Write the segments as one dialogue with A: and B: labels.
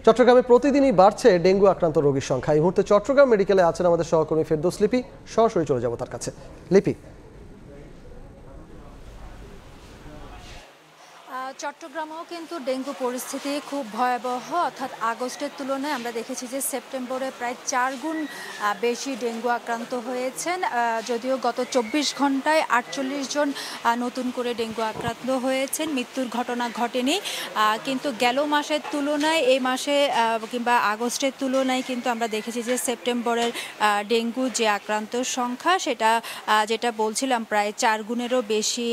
A: চট্টগ্রামে প্রতিদিনই বাড়ছে ডেঙ্গু আক্রান্ত রোগীর সংখ্যা। এই মুহূর্তে চট্টগ্রাম মেডিকেলে আছেন আমাদের সহকর্মী ফেরদৌস লিপি। সরাসরি চলে যাব তার কাছে। লিপি,
B: চট্টগ্রামেও কিন্তু ডেঙ্গু পরিস্থিতি খুব ভয়াবহ, অর্থাৎ আগস্টের তুলনায় আমরা দেখেছি যে সেপ্টেম্বরে প্রায় 4 গুণ বেশি ডেঙ্গু আক্রান্ত হয়েছেন। যদিও গত 24 ঘন্টায় 48 জন নতুন করে ডেঙ্গু আক্রান্ত হয়েছেন, মৃত্যুর ঘটনা ঘটেনি। কিন্তু গেল মাসের তুলনায় এই মাসে কিংবা আগস্টের তুলনায় কিন্তু আমরা দেখেছি যে সেপ্টেম্বরের ডেঙ্গু যে আক্রান্ত সংখ্যা সেটা যেটা বলছিলাম প্রায় 4 গুণেরও বেশি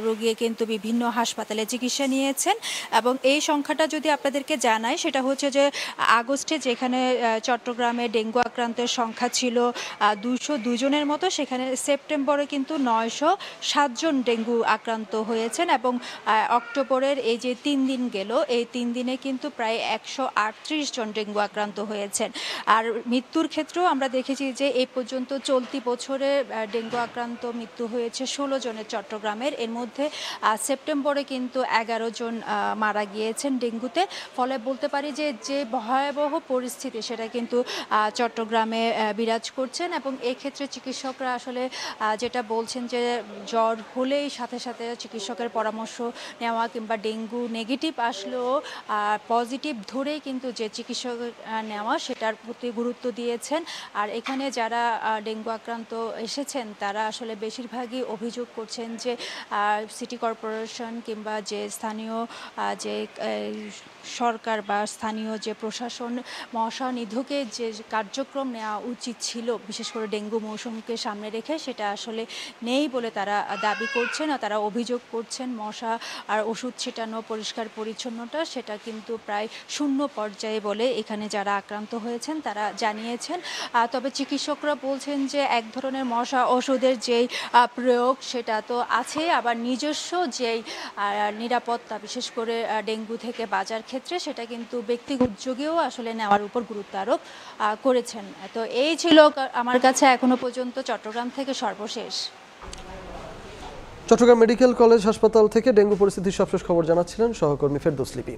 B: রোগী কিন্তু বিভিন্ন হাসপাতালে চিকিৎসা নিয়েছেন। এবং এই সংখ্যাটা যদি আপনাদেরকে জানাই, সেটা হচ্ছে যে আগস্টে যেখানে চট্টগ্রামে ডেঙ্গু আক্রান্তের সংখ্যা ছিল 202 জনের মতো, সেখানে সেপ্টেম্বরে কিন্তু 907 জন ডেঙ্গু আক্রান্ত হয়েছেন। এবং অক্টোবরের এই যে 3 দিন গেল, এই 3 দিনে কিন্তু প্রায় 138 জন ডেঙ্গু আক্রান্ত হয়েছেন। আর মৃত্যুর ক্ষেত্রেও আমরা দেখেছি যে এই পর্যন্ত চলতি বছরে ডেঙ্গু আক্রান্ত মৃত্যু হয়েছে 16 জনের চট্টগ্রামের। এর মধ্যে সেপ্টেম্বরে কিন্তু 11 জন মারা গিয়েছেন ডেঙ্গুতে। ফলে বলতে পারি যে যে ভয়াবহ পরিস্থিতি সেটা কিন্তু চট্টগ্রামে বিরাজ করছেন। এবং এক্ষেত্রে চিকিৎসকরা আসলে যেটা বলছেন যে জ্বর হলেই সাথে সাথে চিকিৎসকের পরামর্শ নেওয়া, কিংবা ডেঙ্গু নেগেটিভ আসলেও পজিটিভ ধরেই কিন্তু যে চিকিৎসক নেওয়া সেটার প্রতি গুরুত্ব দিয়েছেন। আর এখানে যারা ডেঙ্গু আক্রান্ত এসেছেন তারা আসলে বেশিরভাগই অভিযোগ করছেন যে সিটি কর্পোরেশন কিংবা যে স্থানীয় যে সরকার বা স্থানীয় যে প্রশাসন মশা নিধকে যে কার্যক্রম নেওয়া উচিত ছিল, বিশেষ করে ডেঙ্গু মৌসুমকে সামনে রেখে, সেটা আসলে নেই বলে তারা দাবি করছেন। আর তারা অভিযোগ করছেন মশা আর ওষুধ ছিটানো, পরিষ্কার পরিচ্ছন্নতা সেটা কিন্তু প্রায় শূন্য পর্যায়ে বলে এখানে যারা আক্রান্ত হয়েছেন তারা জানিয়েছেন। তবে চিকিৎসকরা বলছেন যে এক ধরনের মশা ওষুধের যেই প্রয়োগ সেটা তো আছে, আবার নিজস্ব যেই নিরাপত্তা বিশেষ করে ডেঙ্গু থেকে বাঁচার ক্ষেত্রে সেটা কিন্তু ব্যক্তিগত উদ্যোগেও আসলে নেওয়ার উপর গুরুত্ব আরোপ করেছেন। তো এই ছিল আমার কাছে এখনো পর্যন্ত চট্টগ্রাম থেকে সর্বশেষ।
A: চট্টগ্রাম মেডিকেল কলেজ হাসপাতাল থেকে ডেঙ্গু পরিস্থিতির সবশেষ খবর জানাচ্ছিলেন সহকর্মী ফেরদৌস লিপি।